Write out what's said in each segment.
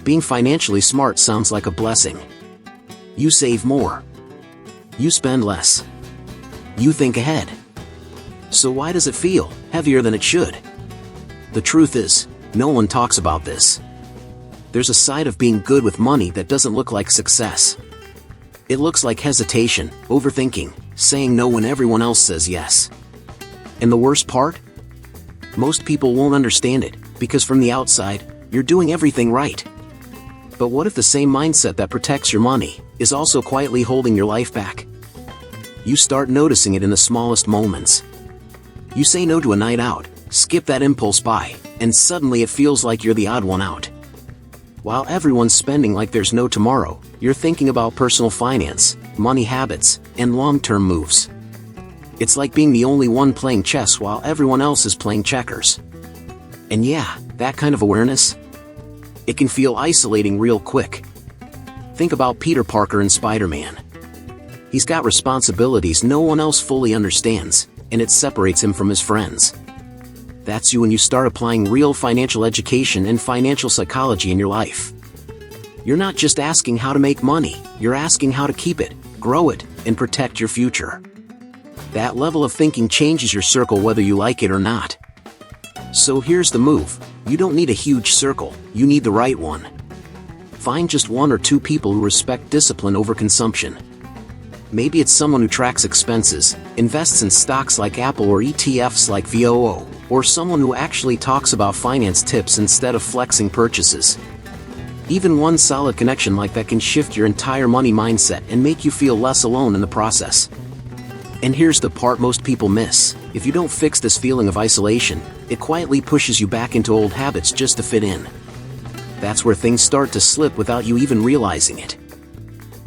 being financially smart sounds like a blessing. You save more. You spend less. You think ahead. So why does it feel heavier than it should? The truth is, no one talks about this. There's a side of being good with money that doesn't look like success. It looks like hesitation, overthinking, saying no when everyone else says yes. And the worst part? Most people won't understand it, because from the outside, you're doing everything right. But what if the same mindset that protects your money is also quietly holding your life back? You start noticing it in the smallest moments. You say no to a night out, skip that impulse buy, and suddenly it feels like you're the odd one out. While everyone's spending like there's no tomorrow, you're thinking about personal finance, money habits, and long-term moves. It's like being the only one playing chess while everyone else is playing checkers. And yeah, that kind of awareness, it can feel isolating real quick. Think about Peter Parker in Spider-Man. He's got responsibilities no one else fully understands, and it separates him from his friends. That's you when you start applying real financial education and financial psychology in your life. You're not just asking how to make money, you're asking how to keep it, grow it, and protect your future. That level of thinking changes your circle whether you like it or not. So here's the move. You don't need a huge circle, you need the right one. Find just one or two people who respect discipline over consumption. Maybe it's someone who tracks expenses, invests in stocks like Apple or ETFs like VOO, or someone who actually talks about finance tips instead of flexing purchases. Even one solid connection like that can shift your entire money mindset and make you feel less alone in the process. And here's the part most people miss. If you don't fix this feeling of isolation, it quietly pushes you back into old habits just to fit in. That's where things start to slip without you even realizing it.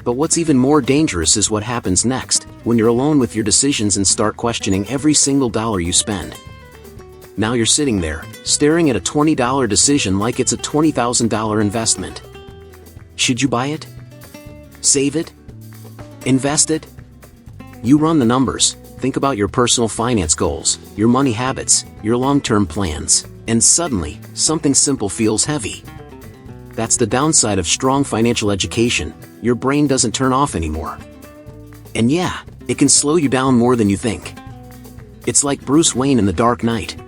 But what's even more dangerous is what happens next, when you're alone with your decisions and start questioning every single dollar you spend. Now you're sitting there, staring at a $20 decision like it's a $20,000 investment. Should you buy it? Save it? Invest it? You run the numbers, think about your personal finance goals, your money habits, your long-term plans, and suddenly, something simple feels heavy. That's the downside of strong financial education. Your brain doesn't turn off anymore. And yeah, it can slow you down more than you think. It's like Bruce Wayne in The Dark Knight.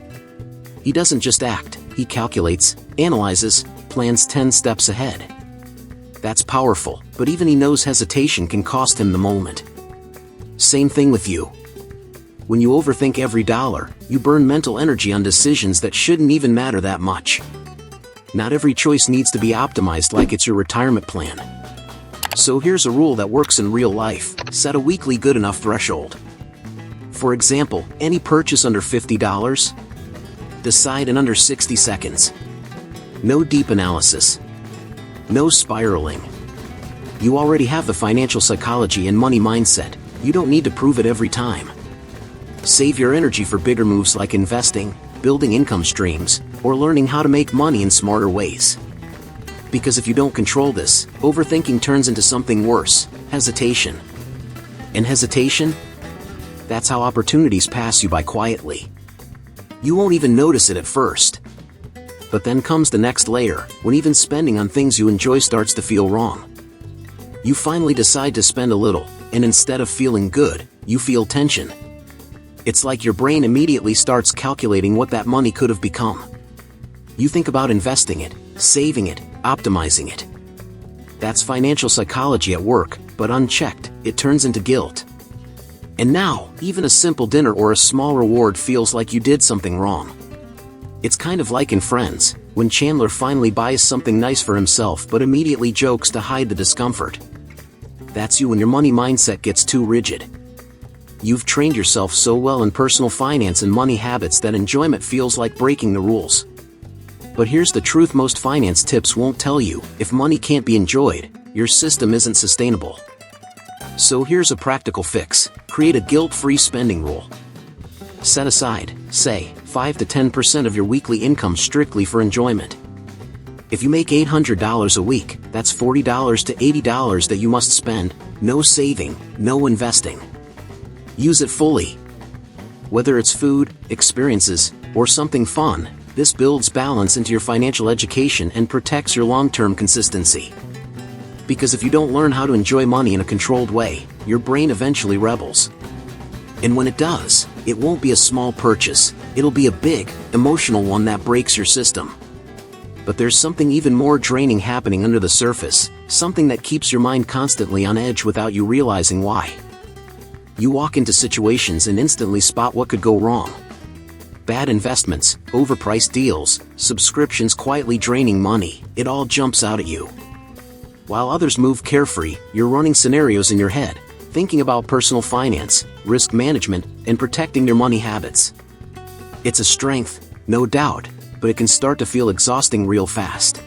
He doesn't just act, he calculates, analyzes, plans 10 steps ahead. That's powerful, but even he knows hesitation can cost him the moment. Same thing with you. When you overthink every dollar, you burn mental energy on decisions that shouldn't even matter that much. Not every choice needs to be optimized like it's your retirement plan. So here's a rule that works in real life. Set a weekly good enough threshold. For example, any purchase under $50? Decide in under 60 seconds. No deep analysis. No spiraling. You already have the financial psychology and money mindset. You don't need to prove it every time. Save your energy for bigger moves like investing, building income streams, or learning how to make money in smarter ways. Because if you don't control this, overthinking turns into something worse, hesitation. And hesitation? That's how opportunities pass you by quietly. You won't even notice it at first. But then comes the next layer, when even spending on things you enjoy starts to feel wrong. You finally decide to spend a little, and instead of feeling good, you feel tension. It's like your brain immediately starts calculating what that money could have become. You think about investing it, saving it, optimizing it. That's financial psychology at work, but unchecked, it turns into guilt. And now, even a simple dinner or a small reward feels like you did something wrong. It's kind of like in Friends, when Chandler finally buys something nice for himself but immediately jokes to hide the discomfort. That's you when your money mindset gets too rigid. You've trained yourself so well in personal finance and money habits that enjoyment feels like breaking the rules. But here's the truth most finance tips won't tell you: if money can't be enjoyed, your system isn't sustainable. So here's a practical fix: create a guilt-free spending rule. Set aside, say, 5 to 10% of your weekly income strictly for enjoyment. If you make $800 a week, that's $40 to $80 that you must spend, no saving, no investing. Use it fully. Whether it's food, experiences, or something fun, This builds balance into your financial education and protects your long-term consistency. Because if you don't learn how to enjoy money in a controlled way, your brain eventually rebels. And when it does, it won't be a small purchase, it'll be a big, emotional one that breaks your system. But there's something even more draining happening under the surface, something that keeps your mind constantly on edge without you realizing why. You walk into situations and instantly spot what could go wrong. Bad investments, overpriced deals, subscriptions quietly draining money, it all jumps out at you. While others move carefree, you're running scenarios in your head, thinking about personal finance, risk management, and protecting your money habits. It's a strength, no doubt, but it can start to feel exhausting real fast.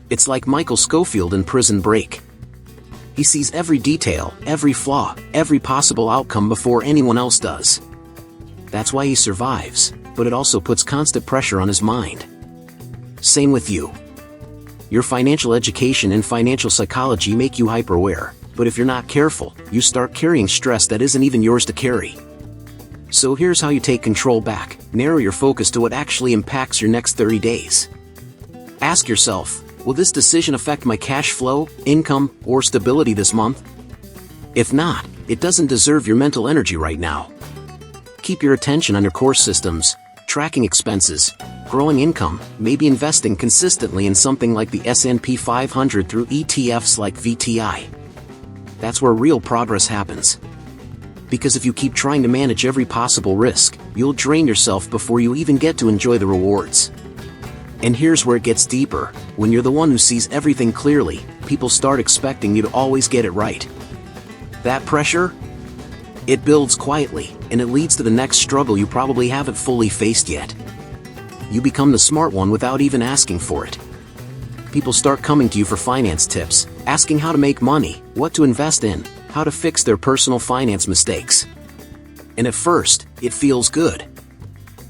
It's like Michael Scofield in Prison Break. He sees every detail, every flaw, every possible outcome before anyone else does. That's why he survives, but it also puts constant pressure on his mind. Same with you. Your financial education and financial psychology make you hyper-aware, but if you're not careful, you start carrying stress that isn't even yours to carry. So here's how you take control back, narrow your focus to what actually impacts your next 30 days. Ask yourself, will this decision affect my cash flow, income, or stability this month? If not, it doesn't deserve your mental energy right now. Keep your attention on your core systems, tracking expenses, growing income, maybe investing consistently in something like the S&P 500 through ETFs like VTI. That's where real progress happens. Because if you keep trying to manage every possible risk, you'll drain yourself before you even get to enjoy the rewards. And here's where it gets deeper. When you're the one who sees everything clearly, people start expecting you to always get it right. That pressure? It builds quietly, and it leads to the next struggle you probably haven't fully faced yet. You become the smart one without even asking for it. People start coming to you for finance tips, asking how to make money, what to invest in, how to fix their personal finance mistakes. And at first, it feels good.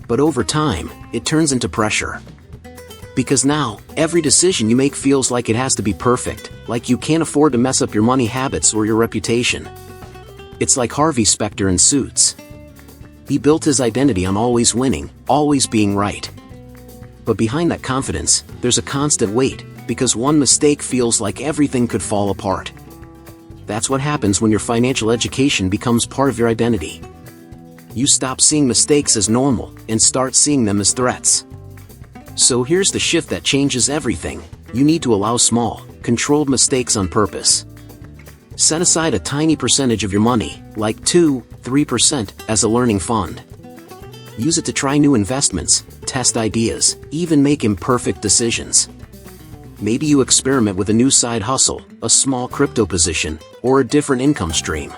But over time, it turns into pressure. Because now, every decision you make feels like it has to be perfect, like you can't afford to mess up your money habits or your reputation. It's like Harvey Specter in Suits. He built his identity on always winning, always being right. But behind that confidence, there's a constant weight, because one mistake feels like everything could fall apart. That's what happens when your financial education becomes part of your identity. You stop seeing mistakes as normal, and start seeing them as threats. So here's the shift that changes everything. You need to allow small, controlled mistakes on purpose. Set aside a tiny percentage of your money, like 2-3%, as a learning fund. Use it to try new investments, test ideas, even make imperfect decisions. Maybe you experiment with a new side hustle, a small crypto position, or a different income stream.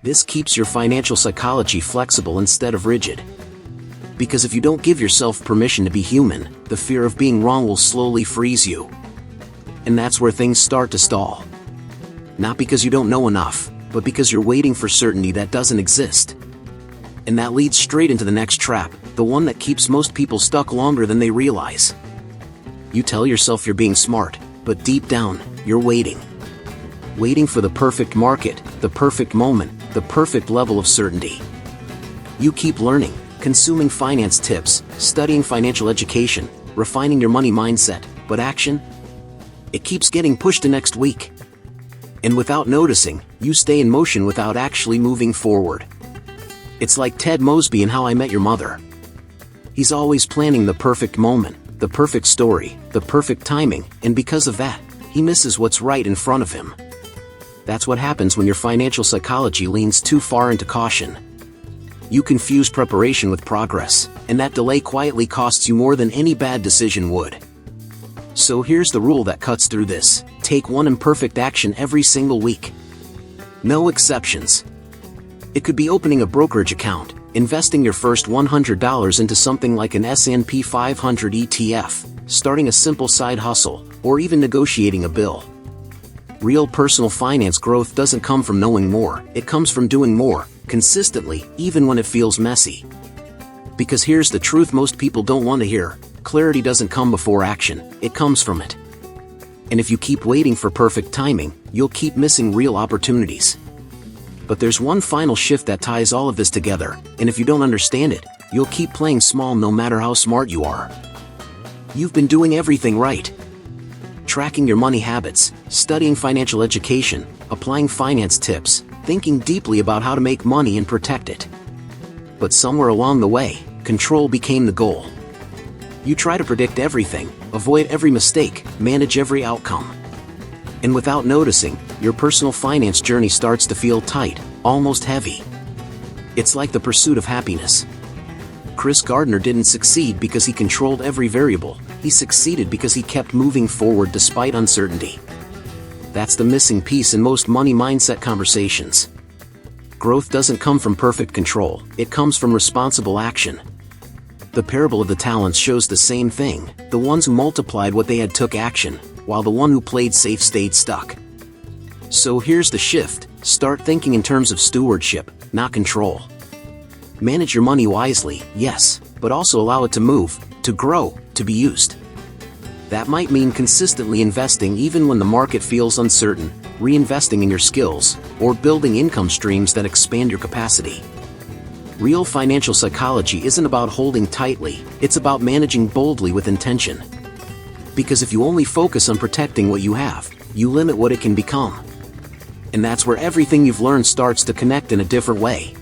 This keeps your financial psychology flexible instead of rigid. Because if you don't give yourself permission to be human, the fear of being wrong will slowly freeze you. And that's where things start to stall. Not because you don't know enough, but because you're waiting for certainty that doesn't exist. And that leads straight into the next trap, the one that keeps most people stuck longer than they realize. You tell yourself you're being smart, but deep down, you're waiting. Waiting for the perfect market, the perfect moment, the perfect level of certainty. You keep learning, consuming finance tips, studying financial education, refining your money mindset, but action? It keeps getting pushed to next week. And without noticing, you stay in motion without actually moving forward. It's like Ted Mosby in How I Met Your Mother. He's always planning the perfect moment, the perfect story, the perfect timing, and because of that, he misses what's right in front of him. That's what happens when your financial psychology leans too far into caution. You confuse preparation with progress, and that delay quietly costs you more than any bad decision would. So here's the rule that cuts through this. Take one imperfect action every single week. No exceptions. It could be opening a brokerage account, investing your first $100 into something like an S&P 500 ETF, starting a simple side hustle, or even negotiating a bill. Real personal finance growth doesn't come from knowing more, it comes from doing more, consistently, even when it feels messy. Because here's the truth most people don't want to hear: clarity doesn't come before action, it comes from it. And if you keep waiting for perfect timing, you'll keep missing real opportunities. But there's one final shift that ties all of this together, and if you don't understand it, you'll keep playing small no matter how smart you are. You've been doing everything right. Tracking your money habits, studying financial education, applying finance tips, thinking deeply about how to make money and protect it. But somewhere along the way, control became the goal. You try to predict everything, avoid every mistake, manage every outcome. And without noticing, your personal finance journey starts to feel tight, almost heavy. It's like the pursuit of happiness. Chris Gardner didn't succeed because he controlled every variable. He succeeded because he kept moving forward despite uncertainty. That's the missing piece in most money mindset conversations. Growth doesn't come from perfect control, it comes from responsible action. The parable of the talents shows the same thing. The ones who multiplied what they had took action, while the one who played safe stayed stuck. So here's the shift. Start thinking in terms of stewardship, not control. Manage your money wisely, yes, but also allow it to move, to grow, to be used. That might mean consistently investing even when the market feels uncertain, reinvesting in your skills, or building income streams that expand your capacity. Real financial psychology isn't about holding tightly, it's about managing boldly with intention. Because if you only focus on protecting what you have, you limit what it can become. And that's where everything you've learned starts to connect in a different way.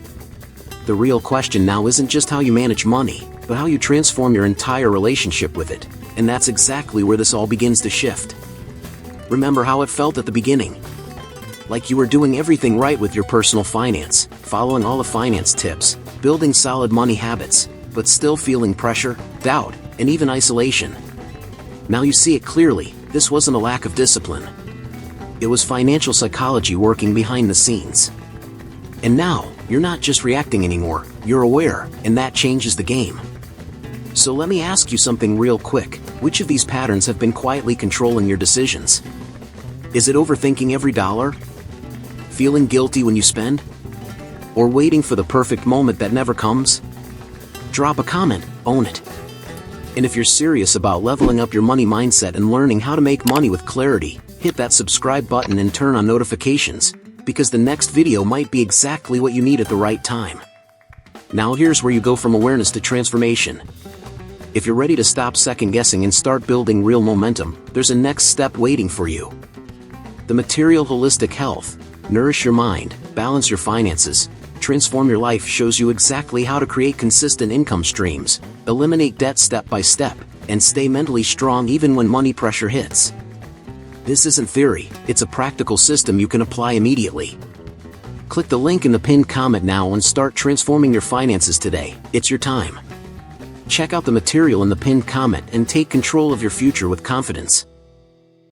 The real question now isn't just how you manage money, but how you transform your entire relationship with it. And that's exactly where this all begins to shift. Remember how it felt at the beginning? Like you were doing everything right with your personal finance, following all the finance tips, building solid money habits, but still feeling pressure, doubt, and even isolation. Now you see it clearly, this wasn't a lack of discipline. It was financial psychology working behind the scenes. And now, you're not just reacting anymore, you're aware, and that changes the game. So let me ask you something real quick. Which of these patterns have been quietly controlling your decisions? Is it overthinking every dollar? Feeling guilty when you spend? Or waiting for the perfect moment that never comes? Drop a comment, own it. And if you're serious about leveling up your money mindset and learning how to make money with clarity, hit that subscribe button and turn on notifications, because the next video might be exactly what you need at the right time. Now here's where you go from awareness to transformation. If you're ready to stop second-guessing and start building real momentum, there's a next step waiting for you. The Material Holistic Health, Nourish Your Mind, Balance Your Finances, Transform Your Life shows you exactly how to create consistent income streams, eliminate debt step by step, and stay mentally strong even when money pressure hits. This isn't theory, it's a practical system you can apply immediately. Click the link in the pinned comment now and start transforming your finances today. It's your time. Check out the material in the pinned comment and take control of your future with confidence.